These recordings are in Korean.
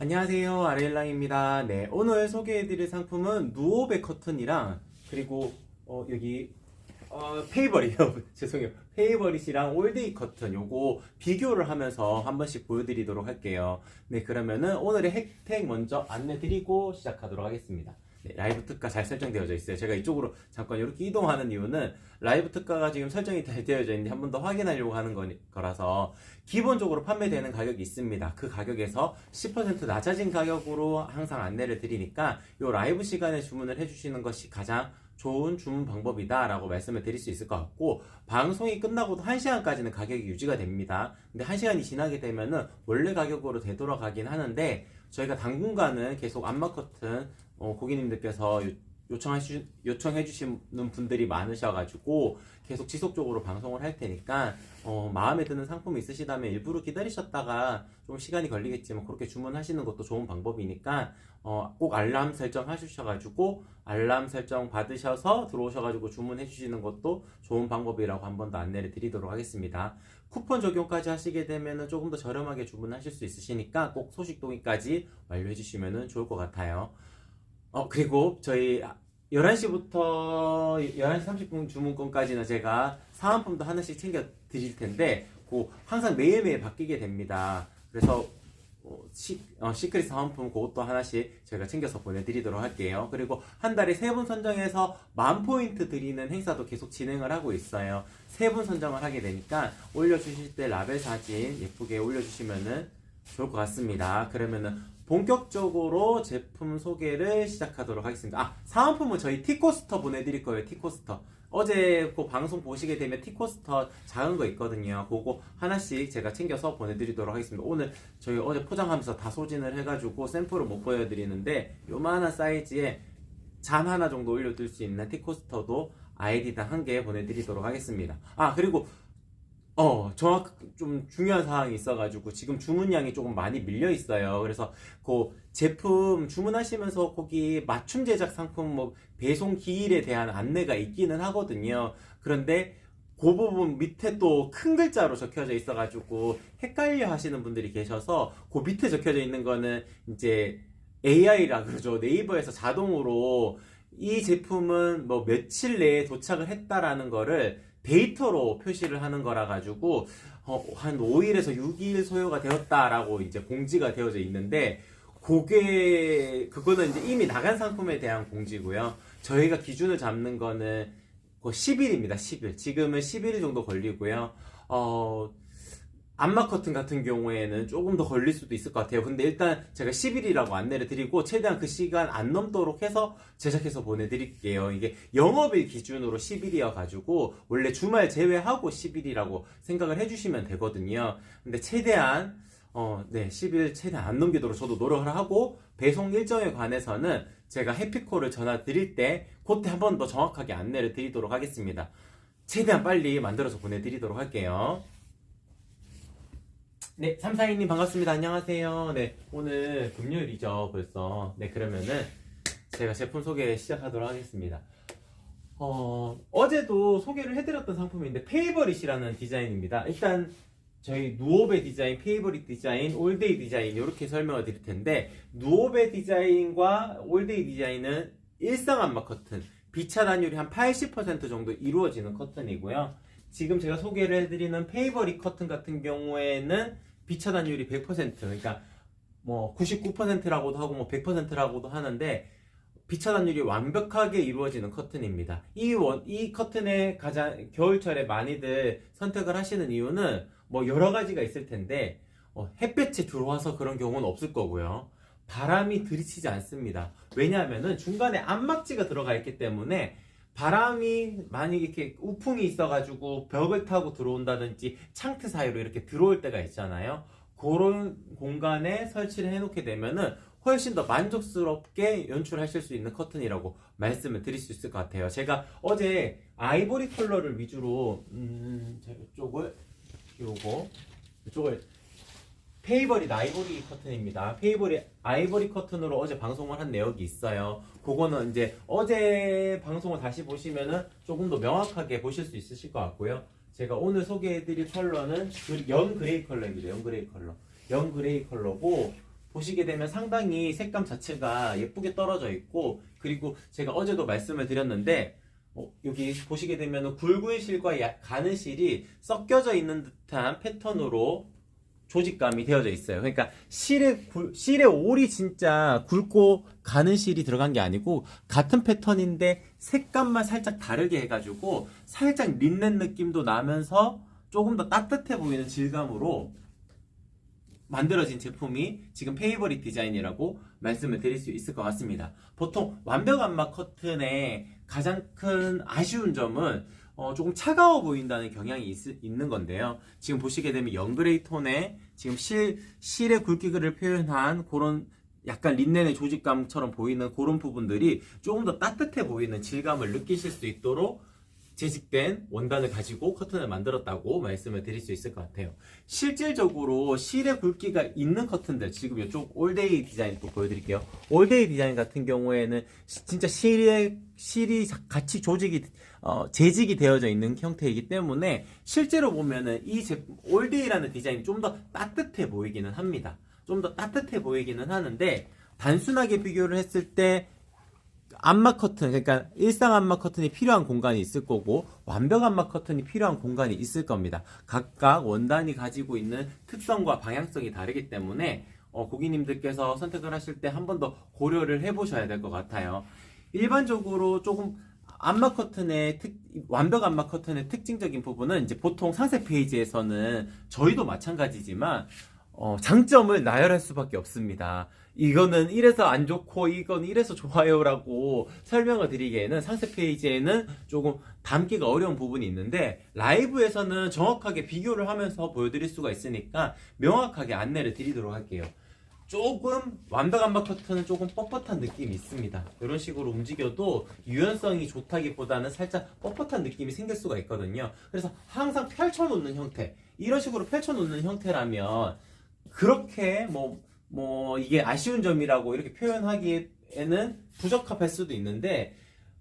안녕하세요, 아레일랑입니다. 네, 오늘 소개해드릴 상품은 누오베 커튼이랑 그리고 여기 페이버릿 죄송해요, 페이버릿이랑 올데이 커튼 요거 비교를 하면서 한 번씩 보여드리도록 할게요. 네, 그러면은 오늘의 혜택 먼저 안내드리고 시작하도록 하겠습니다. 네, 라이브 특가 잘 설정되어져 있어요. 제가 이쪽으로 잠깐 이렇게 이동하는 이유는 라이브 특가가 지금 설정이 잘 되어져 있는데 한 번 더 확인하려고 하는 거라서. 기본적으로 판매되는 가격이 있습니다. 그 가격에서 10% 낮아진 가격으로 항상 안내를 드리니까 이 라이브 시간에 주문을 해주시는 것이 가장 좋은 주문 방법이다 라고 말씀을 드릴 수 있을 것 같고, 방송이 끝나고도 1시간까지는 가격이 유지가 됩니다. 근데 1시간이 지나게 되면은 원래 가격으로 되돌아가긴 하는데, 저희가 당분간은 계속 안마 커튼 고객님들께서 요청해 주시는 분들이 많으셔가지고 계속 지속적으로 방송을 할 테니까 마음에 드는 상품이 있으시다면 일부러 기다리셨다가 좀 시간이 걸리겠지만 그렇게 주문하시는 것도 좋은 방법이니까 꼭 알람 설정 하셔가지고 알람 설정 받으셔서 들어오셔가지고 주문해 주시는 것도 좋은 방법이라고 한 번 더 안내를 드리도록 하겠습니다. 쿠폰 적용까지 하시게 되면 조금 더 저렴하게 주문하실 수 있으시니까 꼭 소식 동의까지 완료해 주시면 좋을 것 같아요. 그리고 저희 11시부터 11시 30분 주문권까지는 제가 사은품도 하나씩 챙겨 드릴 텐데, 항상 매일매일 바뀌게 됩니다. 그래서 시크릿 사은품 그것도 하나씩 제가 챙겨서 보내드리도록 할게요. 그리고 한 달에 3분 선정해서 10,000포인트 드리는 행사도 계속 진행을 하고 있어요. 3분 선정을 하게 되니까 올려주실 때 라벨 사진 예쁘게 올려주시면은 좋을 것 같습니다. 그러면은 본격적으로 제품 소개를 시작하도록 하겠습니다. 사은품은 저희 티코스터 보내드릴 거예요. 티코스터. 어제 그 방송 보시게 되면 티코스터 작은 거 있거든요. 그거 하나씩 제가 챙겨서 보내드리도록 하겠습니다. 오늘 저희 어제 포장하면서 다 소진을 해가지고 샘플을 못 보여드리는데, 요만한 사이즈에 잔 하나 정도 올려둘 수 있는 티코스터도 아이디당 1개 보내드리도록 하겠습니다. 그리고 좀 중요한 사항이 있어가지고 지금 주문량이 조금 많이 밀려 있어요. 그래서 그 제품 주문하시면서 거기 맞춤 제작 상품 배송 기일에 대한 안내가 있기는 하거든요. 그런데 그 부분 밑에 또 큰 글자로 적혀져 있어가지고 헷갈려 하시는 분들이 계셔서, 그 밑에 적혀져 있는 거는 이제 AI라 그러죠. 네이버에서 자동으로 이 제품은 며칠 내에 도착을 했다라는 거를 데이터로 표시를 하는 거라 가지고 한 5일에서 6일 소요가 되었다라고 이제 공지가 되어져 있는데, 그거는 이제 이미 나간 상품에 대한 공지고요. 저희가 기준을 잡는 거는 10일입니다. 10일. 지금은 11일 정도 걸리고요. 안마 커튼 같은 경우에는 조금 더 걸릴 수도 있을 것 같아요. 근데 일단 제가 10일이라고 안내를 드리고 최대한 그 시간 안 넘도록 해서 제작해서 보내드릴게요. 이게 영업일 기준으로 10일이어 가지고 원래 주말 제외하고 10일이라고 생각을 해주시면 되거든요. 근데 최대한 10일 최대한 안 넘기도록 저도 노력을 하고, 배송 일정에 관해서는 제가 해피콜을 전화 드릴 때 그때 한 번 더 정확하게 안내를 드리도록 하겠습니다. 최대한 빨리 만들어서 보내드리도록 할게요. 네, 342님 반갑습니다. 안녕하세요. 네, 오늘 금요일이죠, 벌써. 네, 그러면은 제가 제품 소개 시작하도록 하겠습니다. 어제도 소개를 해드렸던 상품인데, 페이버릿이라는 디자인입니다. 일단 저희 누오베 디자인, 페이버릿 디자인, 올데이 디자인 이렇게 설명을 드릴 텐데, 누오베 디자인과 올데이 디자인은 일상 안마 커튼, 비차단율이 한 80% 정도 이루어지는 커튼이고요. 지금 제가 소개를 해드리는 페이버릿 커튼 같은 경우에는 비차단율이 100%, 그러니까 99%라고도 하고 100%라고도 하는데, 비차단율이 완벽하게 이루어지는 커튼입니다. 이 커튼에 가장 겨울철에 많이들 선택을 하시는 이유는 여러 가지가 있을 텐데, 햇볕이 들어와서 그런 경우는 없을 거고요. 바람이 들이치지 않습니다. 왜냐하면은 중간에 안막지가 들어가 있기 때문에 바람이 만약에 이렇게 우풍이 있어가지고 벽을 타고 들어온다든지 창틀 사이로 이렇게 들어올 때가 있잖아요. 그런 공간에 설치를 해놓게 되면은 훨씬 더 만족스럽게 연출하실 수 있는 커튼이라고 말씀을 드릴 수 있을 것 같아요. 제가 어제 아이보리 컬러를 위주로 이쪽을 페이버릿 아이보리 커튼입니다. 페이버릿 아이보리 커튼으로 어제 방송을 한 내역이 있어요. 그거는 이제 어제 방송을 다시 보시면은 조금 더 명확하게 보실 수 있으실 것 같고요. 제가 오늘 소개해드릴 컬러는 영 그레이 컬러입니다. 영 그레이 컬러. 영 그레이 컬러고, 보시게 되면 상당히 색감 자체가 예쁘게 떨어져 있고, 그리고 제가 어제도 말씀을 드렸는데 여기 보시게 되면 굵은 실과 가는 실이 섞여져 있는 듯한 패턴으로 조직감이 되어져 있어요. 그러니까 실의 올이 진짜 굵고 가는 실이 들어간 게 아니고 같은 패턴인데 색감만 살짝 다르게 해가지고 살짝 린넨 느낌도 나면서 조금 더 따뜻해 보이는 질감으로 만들어진 제품이 지금 페이버릿 디자인이라고 말씀을 드릴 수 있을 것 같습니다. 보통 완벽 안마 커튼의 가장 큰 아쉬운 점은 조금 차가워 보인다는 경향이 있는 건데요. 지금 보시게 되면 영그레이 톤의 지금 실의 굵기를 표현한 그런 약간 린넨의 조직감처럼 보이는 그런 부분들이 조금 더 따뜻해 보이는 질감을 느끼실 수 있도록 재직된 원단을 가지고 커튼을 만들었다고 말씀을 드릴 수 있을 것 같아요. 실질적으로 실의 굵기가 있는 커튼들, 지금 이쪽 올데이 디자인 또 보여드릴게요. 올데이 디자인 같은 경우에는 진짜 실이 같이 재직이 되어져 있는 형태이기 때문에 실제로 보면은 이 제품 올데이라는 디자인이 좀 더 따뜻해 보이기는 합니다. 좀 더 따뜻해 보이기는 하는데, 단순하게 비교를 했을 때 안마 커튼, 그러니까 일상 안마 커튼이 필요한 공간이 있을 거고 완벽 안마 커튼이 필요한 공간이 있을 겁니다. 각각 원단이 가지고 있는 특성과 방향성이 다르기 때문에 고객님들께서 선택을 하실 때 한 번 더 고려를 해보셔야 될 것 같아요. 일반적으로 조금 완벽 안마 커튼의 특징적인 부분은 이제 보통 상세 페이지에서는 저희도 마찬가지지만 장점을 나열할 수밖에 없습니다. 이거는 이래서 안 좋고 이건 이래서 좋아요라고 설명을 드리기에는 상세 페이지에는 조금 담기가 어려운 부분이 있는데, 라이브에서는 정확하게 비교를 하면서 보여드릴 수가 있으니까 명확하게 안내를 드리도록 할게요. 조금 완벽 안마 커튼은 조금 뻣뻣한 느낌이 있습니다. 이런 식으로 움직여도 유연성이 좋다기보다는 살짝 뻣뻣한 느낌이 생길 수가 있거든요. 그래서 항상 펼쳐놓는 형태, 이런 식으로 펼쳐놓는 형태라면 그렇게 이게 아쉬운 점이라고 이렇게 표현하기에는 부적합할 수도 있는데,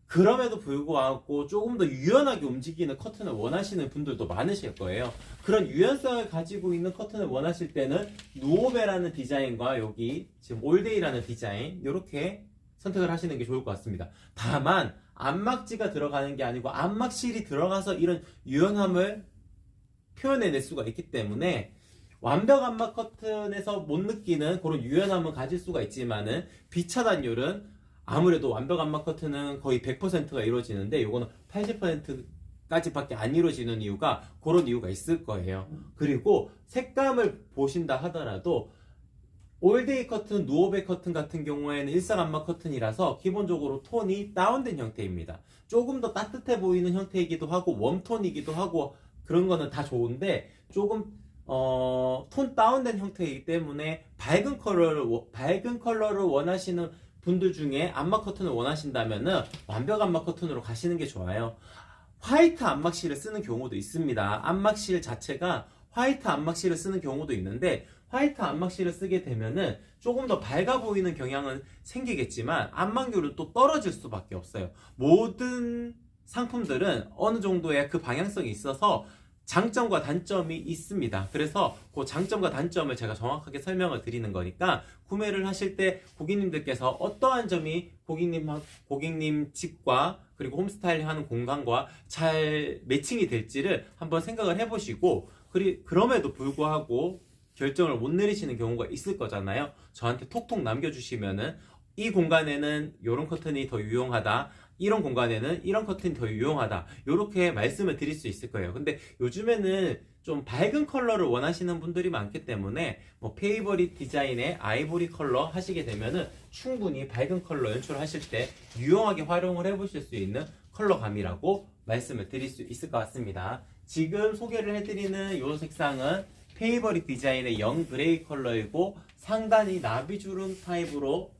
그럼에도 불구하고 조금 더 유연하게 움직이는 커튼을 원하시는 분들도 많으실 거예요. 그런 유연성을 가지고 있는 커튼을 원하실 때는 누오베라는 디자인과 여기 지금 올데이라는 디자인, 이렇게 선택을 하시는 게 좋을 것 같습니다. 다만 안막지가 들어가는 게 아니고 안막실이 들어가서 이런 유연함을 표현해낼 수가 있기 때문에 완벽 안마 커튼에서 못 느끼는 그런 유연함을 가질 수가 있지만은 비차단율은 아무래도 완벽 안마 커튼은 거의 100%가 이루어지는데 이거는 80%까지밖에 안 이루어지는 이유가 그런 이유가 있을 거예요. 그리고 색감을 보신다 하더라도 올데이 커튼, 누오베 커튼 같은 경우에는 일상 안마 커튼이라서 기본적으로 톤이 다운된 형태입니다. 조금 더 따뜻해 보이는 형태이기도 하고 웜톤이기도 하고 그런 거는 다 좋은데, 조금 톤 다운된 형태이기 때문에 밝은 컬러를 원하시는 분들 중에 안마 커튼을 원하신다면은 완벽 안마 커튼으로 가시는 게 좋아요. 화이트 안막실을 쓰는 경우도 있습니다. 안막실 자체가 화이트 안막실을 쓰는 경우도 있는데, 화이트 안막실을 쓰게 되면은 조금 더 밝아 보이는 경향은 생기겠지만 안막률은 또 떨어질 수밖에 없어요. 모든 상품들은 어느 정도의 그 방향성이 있어서 장점과 단점이 있습니다. 그래서 그 장점과 단점을 제가 정확하게 설명을 드리는 거니까 구매를 하실 때 고객님들께서 어떠한 점이 고객님 집과 그리고 홈스타일링 하는 공간과 잘 매칭이 될지를 한번 생각을 해보시고, 그럼에도 불구하고 결정을 못 내리시는 경우가 있을 거잖아요. 저한테 톡톡 남겨주시면은 이 공간에는 이런 커튼이 더 유용하다, 이런 공간에는 이런 커튼이 더 유용하다, 이렇게 말씀을 드릴 수 있을 거예요. 근데 요즘에는 좀 밝은 컬러를 원하시는 분들이 많기 때문에 페이버릿 디자인의 아이보리 컬러 하시게 되면은 충분히 밝은 컬러 연출하실 때 유용하게 활용을 해보실 수 있는 컬러감이라고 말씀을 드릴 수 있을 것 같습니다. 지금 소개를 해드리는 이 색상은 페이버릿 디자인의 영 그레이 컬러이고, 상단이 나비주름 타입으로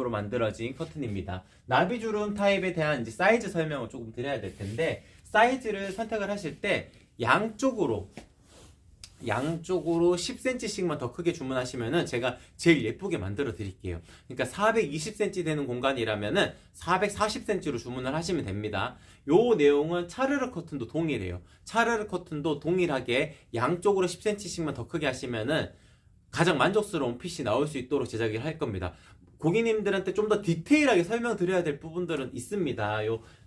만들어진 커튼입니다. 나비주름 타입에 대한 이제 사이즈 설명을 조금 드려야 될 텐데, 사이즈를 선택을 하실 때 양쪽으로 10cm씩만 더 크게 주문하시면은 제가 제일 예쁘게 만들어 드릴게요. 그러니까 420cm 되는 공간이라면은 440cm로 주문을 하시면 됩니다. 요 내용은 차르르 커튼도 동일해요. 차르르 커튼도 동일하게 양쪽으로 10cm씩만 더 크게 하시면은 가장 만족스러운 핏이 나올 수 있도록 제작을 할 겁니다. 고객님들한테 좀 더 디테일하게 설명드려야 될 부분들은 있습니다.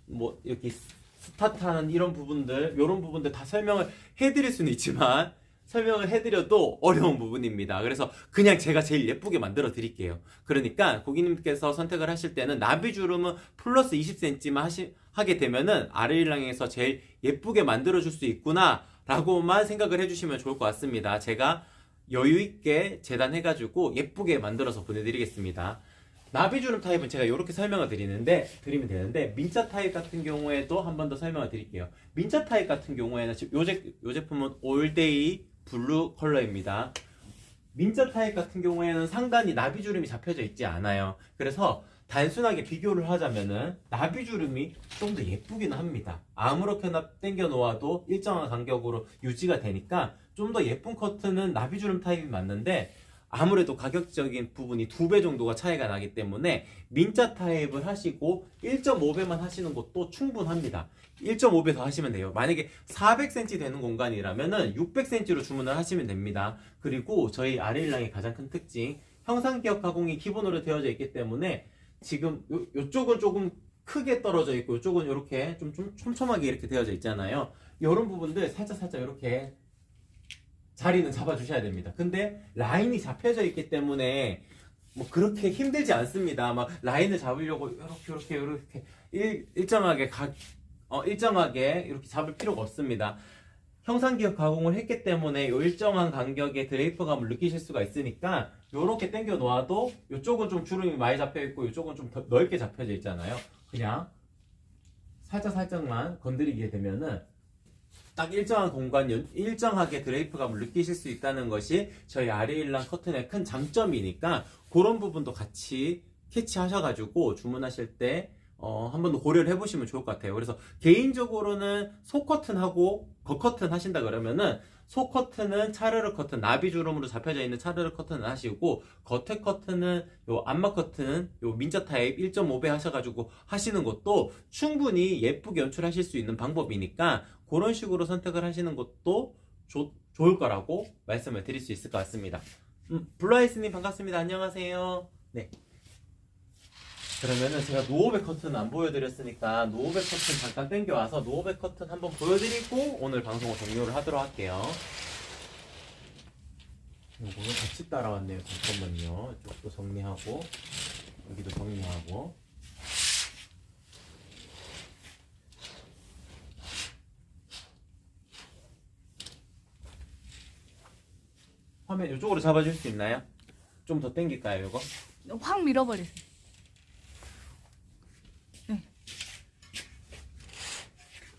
뭐 이렇게 스타트하는 이런 부분들, 이런 부분들 다 설명을 해드릴 수는 있지만 설명을 해드려도 어려운 부분입니다. 그래서 그냥 제가 제일 예쁘게 만들어 드릴게요. 그러니까 고객님께서 선택을 하실 때는 나비주름은 플러스 20cm만 하게 되면은 아르일랑에서 제일 예쁘게 만들어 줄 수 있구나 라고만 생각을 해주시면 좋을 것 같습니다. 제가 여유있게 재단해가지고 예쁘게 만들어서 보내드리겠습니다. 나비주름 타입은 제가 이렇게 설명을 드리면 되는데, 민자 타입 같은 경우에도 한 번 더 설명을 드릴게요. 민자 타입 같은 경우에는 요 제품은 올데이 블루 컬러입니다. 민자 타입 같은 경우에는 상단이 나비주름이 잡혀져 있지 않아요. 그래서 단순하게 비교를 하자면은 나비주름이 좀 더 예쁘기는 합니다. 아무렇게나 당겨 놓아도 일정한 간격으로 유지가 되니까 좀 더 예쁜 커트는 나비주름 타입이 맞는데, 아무래도 가격적인 부분이 2배 정도가 차이가 나기 때문에 민자 타입을 하시고 1.5배만 하시는 것도 충분합니다. 1.5배 더 하시면 돼요. 만약에 400cm 되는 공간이라면은 600cm로 주문을 하시면 됩니다. 그리고 저희 아르일랑의 가장 큰 특징, 형상기억 가공이 기본으로 되어져 있기 때문에 지금 요쪽은 조금 크게 떨어져 있고 이쪽은 이렇게 좀 촘촘하게 이렇게 되어져 있잖아요. 이런 부분들 살짝 이렇게 자리는 잡아주셔야 됩니다. 근데 라인이 잡혀져 있기 때문에 뭐 그렇게 힘들지 않습니다. 막 라인을 잡으려고 이렇게 일정하게 이렇게 잡을 필요가 없습니다. 형상기억 가공을 했기 때문에 이 일정한 간격의 드레이프감을 느끼실 수가 있으니까 이렇게 당겨 놓아도 이쪽은 좀 주름이 많이 잡혀 있고 이쪽은 좀 더 넓게 잡혀져 있잖아요. 그냥 살짝만 건드리게 되면은 딱 일정한 공간, 일정하게 드레이프감을 느끼실 수 있다는 것이 저희 아르일랑 커튼의 큰 장점이니까 그런 부분도 같이 캐치하셔가지고 주문하실 때 한 번 더 고려를 해보시면 좋을 것 같아요. 그래서 개인적으로는 속 커튼하고 겉 커튼 하신다 그러면은 속 커튼은 차르르 커튼, 나비주름으로 잡혀져 있는 차르르 커튼을 하시고, 겉에 커튼은 요 안마 커튼, 요 민자 타입 1.5배 하셔가지고 하시는 것도 충분히 예쁘게 연출하실 수 있는 방법이니까 그런 식으로 선택을 하시는 것도 좋을 거라고 말씀을 드릴 수 있을 것 같습니다. 블루아이스님 반갑습니다. 안녕하세요. 네. 그러면은 제가 노오백 커튼 안 보여드렸으니까 노오백 커튼 잠깐 땡겨와서 노오백 커튼 한번 보여드리고 오늘 방송을 종료를 하도록 할게요. 요거는 같이 따라왔네요. 잠깐만요. 이쪽도 정리하고 여기도 정리하고. 화면 이쪽으로 잡아줄 수 있나요? 좀 더 당길까요, 이거? 확 밀어버리세요.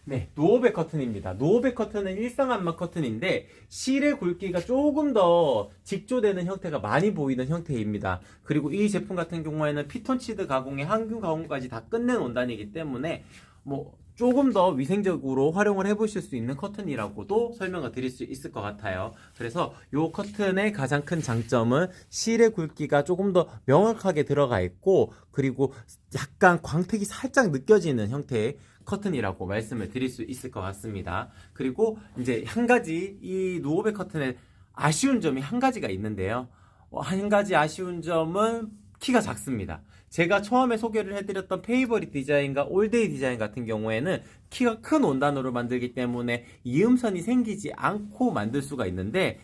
네, 노오백 커튼입니다. 노오백 커튼은 일상 안마 커튼인데 실의 굵기가 조금 더 직조되는 형태가 많이 보이는 형태입니다. 그리고 이 제품 같은 경우에는 피톤치드 가공에 항균 가공까지 다 끝낸 원단이기 때문에 뭐 조금 더 위생적으로 활용을 해보실 수 있는 커튼이라고도 설명을 드릴 수 있을 것 같아요. 그래서 이 커튼의 가장 큰 장점은 실의 굵기가 조금 더 명확하게 들어가 있고, 그리고 약간 광택이 살짝 느껴지는 형태의 커튼이라고 말씀을 드릴 수 있을 것 같습니다. 그리고 이제 한 가지 이 노오백 커튼의 아쉬운 점이 한 가지가 있는데요. 한 가지 아쉬운 점은 키가 작습니다. 제가 처음에 소개를 해드렸던 페이버릿 디자인과 올데이 디자인 같은 경우에는 키가 큰 원단으로 만들기 때문에 이음선이 생기지 않고 만들 수가 있는데,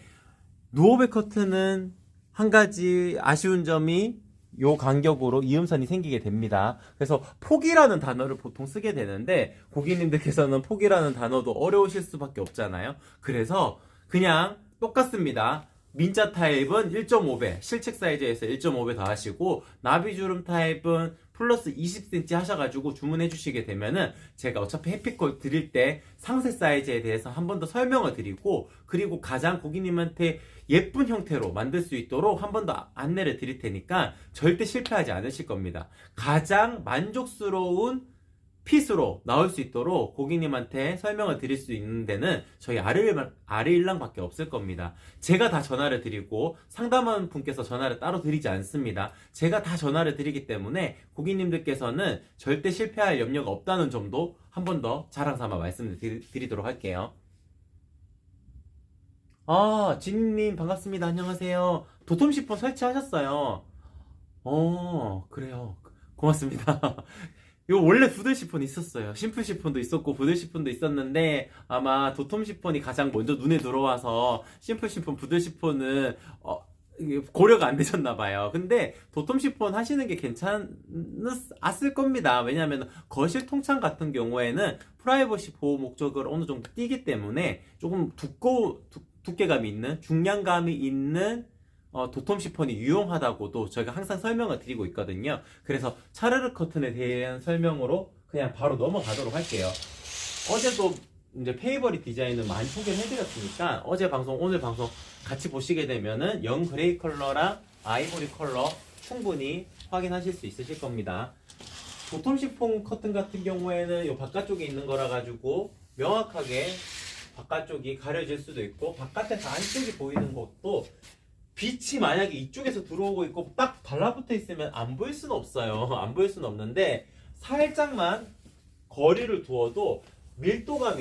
노오백 커튼은 한 가지 아쉬운 점이 요 간격으로 이음선이 생기게 됩니다. 그래서 폭이라는 단어를 보통 쓰게 되는데 고객님들께서는 폭이라는 단어도 어려우실 수밖에 없잖아요. 그래서 그냥 똑같습니다. 민자 타입은 1.5배, 실책 사이즈에서 1.5배 더 하시고, 나비주름 타입은 플러스 20cm 하셔가지고 주문해 주시게 되면은 제가 어차피 해피콜 드릴 때 상세 사이즈에 대해서 한 번 더 설명을 드리고, 그리고 가장 고객님한테 예쁜 형태로 만들 수 있도록 한 번 더 안내를 드릴 테니까 절대 실패하지 않으실 겁니다. 가장 만족스러운 핏으로 나올 수 있도록 고객님한테 설명을 드릴 수 있는 데는 저희 아르일랑밖에 없을 겁니다. 제가 다 전화를 드리고 상담하는 분께서 전화를 따로 드리지 않습니다. 제가 다 전화를 드리기 때문에 고객님들께서는 절대 실패할 염려가 없다는 점도 한 번 더 자랑 삼아 말씀을 드리도록 할게요. 아, 진님 반갑습니다. 안녕하세요. 도톰 시폰 설치하셨어요. 그래요. 고맙습니다. 이거 원래 부들 시폰 있었어요. 심플 시폰도 있었고 부들 시폰도 있었는데 아마 도톰 시폰이 가장 먼저 눈에 들어와서 심플 시폰, 부들 시폰은 이게 고려가 안 되셨나 봐요. 근데 도톰 시폰 하시는 게 괜찮았을 겁니다. 왜냐하면 거실 통창 같은 경우에는 프라이버시 보호 목적을 어느 정도 띄기 때문에 조금 두께감이 있는, 중량감이 있는 도톰 시폰이 유용하다고도 저희가 항상 설명을 드리고 있거든요. 그래서 차르르 커튼에 대한 설명으로 그냥 바로 넘어가도록 할게요. 어제도 이제 페이버릿 디자인을 많이 소개를 해드렸으니까 어제 방송, 오늘 방송 같이 보시게 되면은 영 그레이 컬러랑 아이보리 컬러 충분히 확인하실 수 있으실 겁니다. 도톰 시폰 커튼 같은 경우에는 이 바깥쪽에 있는 거라 가지고 명확하게 바깥쪽이 가려질 수도 있고 바깥에서 안쪽이 보이는 것도 빛이 만약에 이쪽에서 들어오고 있고 딱 달라붙어 있으면 안 보일 수는 없어요. 안 보일 수는 없는데 살짝만 거리를 두어도 밀도가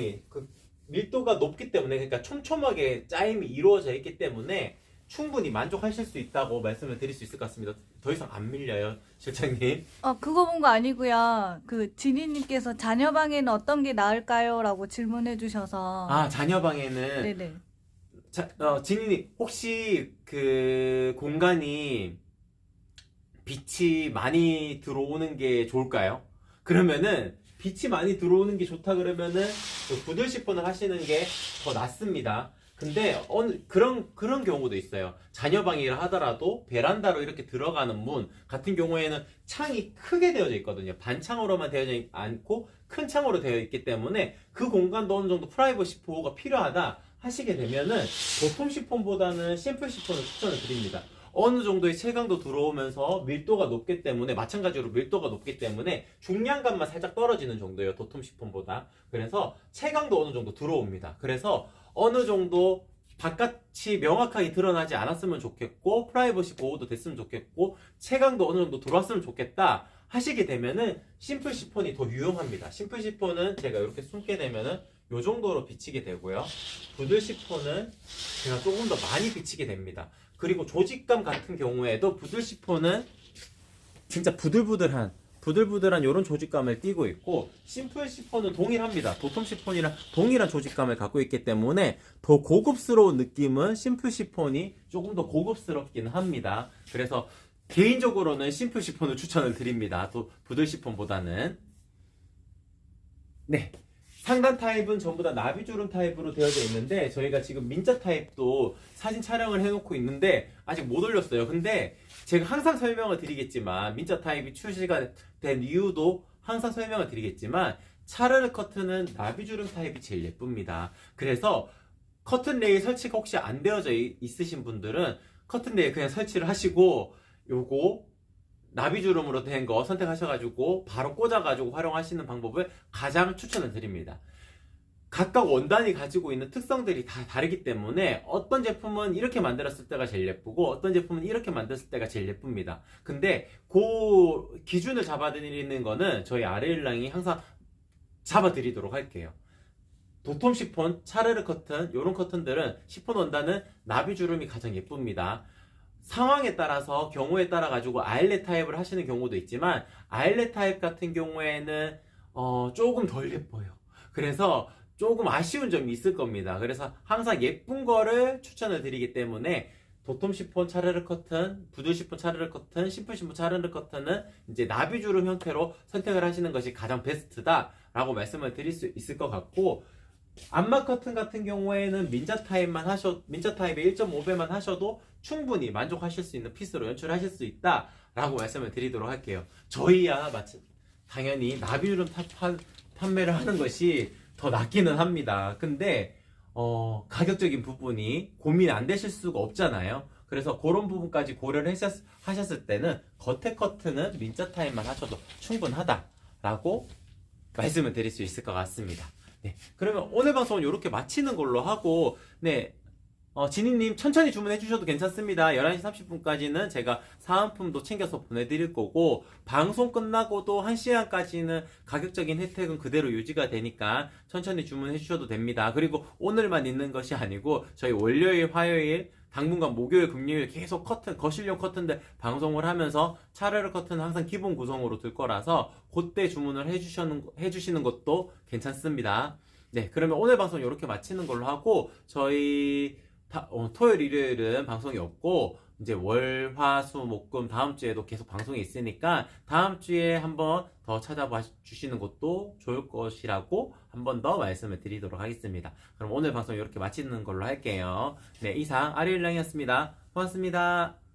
높기 때문에, 그러니까 촘촘하게 짜임이 이루어져 있기 때문에 충분히 만족하실 수 있다고 말씀을 드릴 수 있을 것 같습니다. 더 이상 안 밀려요, 실장님. 그거 본 거 아니고요. 그 지니님께서 자녀 방에는 어떤 게 나을까요? 라고 질문해 주셔서. 아, 자녀 방에는 네네. 진이님 혹시 그 공간이 빛이 많이 들어오는 게 좋을까요? 그러면은 빛이 많이 들어오는 게 좋다 그러면은 부들 시폰을 하시는 게 더 낫습니다. 근데 그런 경우도 있어요. 자녀 방이라 하더라도 베란다로 이렇게 들어가는 문 같은 경우에는 창이 크게 되어져 있거든요. 반창으로만 되어져 않고 큰 창으로 되어 있기 때문에 그 공간도 어느 정도 프라이버시 보호가 필요하다 하시게 되면은 도톰 시폰보다는 심플 시폰을 추천을 드립니다. 어느 정도의 채광도 들어오면서 밀도가 높기 때문에, 마찬가지로 밀도가 높기 때문에 중량감만 살짝 떨어지는 정도예요, 도톰 시폰보다. 그래서 채광도 어느 정도 들어옵니다. 그래서 어느 정도 바깥이 명확하게 드러나지 않았으면 좋겠고 프라이버시 보호도 됐으면 좋겠고 채광도 어느 정도 들어왔으면 좋겠다 하시게 되면은 심플 시폰이 더 유용합니다. 심플 시폰은 제가 이렇게 숨게 되면은 요 정도로 비치게 되고요. 부들 시폰은 제가 조금 더 많이 비치게 됩니다. 그리고 조직감 같은 경우에도 부들 시폰은 진짜 부들부들한 이런 조직감을 띠고 있고 심플 시폰은 동일합니다. 도톰 시폰이랑 동일한 조직감을 갖고 있기 때문에 더 고급스러운 느낌은 심플 시폰이 조금 더 고급스럽기는 합니다. 그래서 개인적으로는 심플 시폰을 추천을 드립니다. 또 부들 시폰보다는. 네. 상단 타입은 전부 다 나비주름 타입으로 되어져 있는데 저희가 지금 민자 타입도 사진 촬영을 해놓고 있는데 아직 못 올렸어요. 근데 제가 항상 설명을 드리겠지만 민자 타입이 출시가 된 이유도 항상 설명을 드리겠지만 차르르 커튼은 나비주름 타입이 제일 예쁩니다. 그래서 커튼 레일 설치가 혹시 안 되어져 있으신 분들은 커튼 레일 그냥 설치를 하시고 요거 나비주름으로 된 거 선택하셔가지고 바로 꽂아가지고 활용하시는 방법을 가장 추천을 드립니다. 각각 원단이 가지고 있는 특성들이 다 다르기 때문에 어떤 제품은 이렇게 만들었을 때가 제일 예쁘고 어떤 제품은 이렇게 만들었을 때가 제일 예쁩니다. 근데 그 기준을 잡아드리는 거는 저희 아레일랑이 항상 잡아드리도록 할게요. 도톰 시폰, 차르르 커튼, 이런 커튼들은 시폰 원단은 나비주름이 가장 예쁩니다. 상황에 따라서 경우에 따라 가지고 아일렛 타입을 하시는 경우도 있지만 아일렛 타입 같은 경우에는 조금 덜 예뻐요. 그래서 조금 아쉬운 점이 있을 겁니다. 그래서 항상 예쁜 거를 추천을 드리기 때문에 도톰 시폰 차르르 커튼, 부들 시폰 차르르 커튼, 심플 시폰 차르르 커튼은 이제 나비주름 형태로 선택을 하시는 것이 가장 베스트다라고 말씀을 드릴 수 있을 것 같고 암막 커튼 같은 경우에는 민자 타입의 1.5배만 하셔도 충분히 만족하실 수 있는 핏으로 연출하실 수 있다라고 말씀을 드리도록 할게요. 저희야 당연히 나비주름 판매를 하는 것이 더 낫기는 합니다. 근데 가격적인 부분이 고민 안 되실 수가 없잖아요. 그래서 그런 부분까지 고려를 하셨을 때는 겉에 커튼은 민자 타입만 하셔도 충분하다라고 말씀을 드릴 수 있을 것 같습니다. 네, 그러면 오늘 방송은 이렇게 마치는 걸로 하고, 네, 지니님 천천히 주문해 주셔도 괜찮습니다. 11시 30분까지는 제가 사은품도 챙겨서 보내드릴 거고, 방송 끝나고도 1시간까지는 가격적인 혜택은 그대로 유지가 되니까 천천히 주문해 주셔도 됩니다. 그리고 오늘만 있는 것이 아니고, 저희 월요일, 화요일, 당분간 목요일, 금요일 계속 커튼, 거실용 커튼들 방송을 하면서 차르르 커튼은 항상 기본 구성으로 들 거라서, 그때 주문을 해주시는 것도 괜찮습니다. 네, 그러면 오늘 방송 이렇게 마치는 걸로 하고, 저희 토요일, 일요일은 방송이 없고, 이제 월, 화, 수, 목, 금 다음 주에도 계속 방송이 있으니까 다음 주에 한번 더 찾아봐 주시는 것도 좋을 것이라고 한 번 더 말씀을 드리도록 하겠습니다. 그럼 오늘 방송 이렇게 마치는 걸로 할게요. 네, 이상 아리일랑이었습니다. 고맙습니다.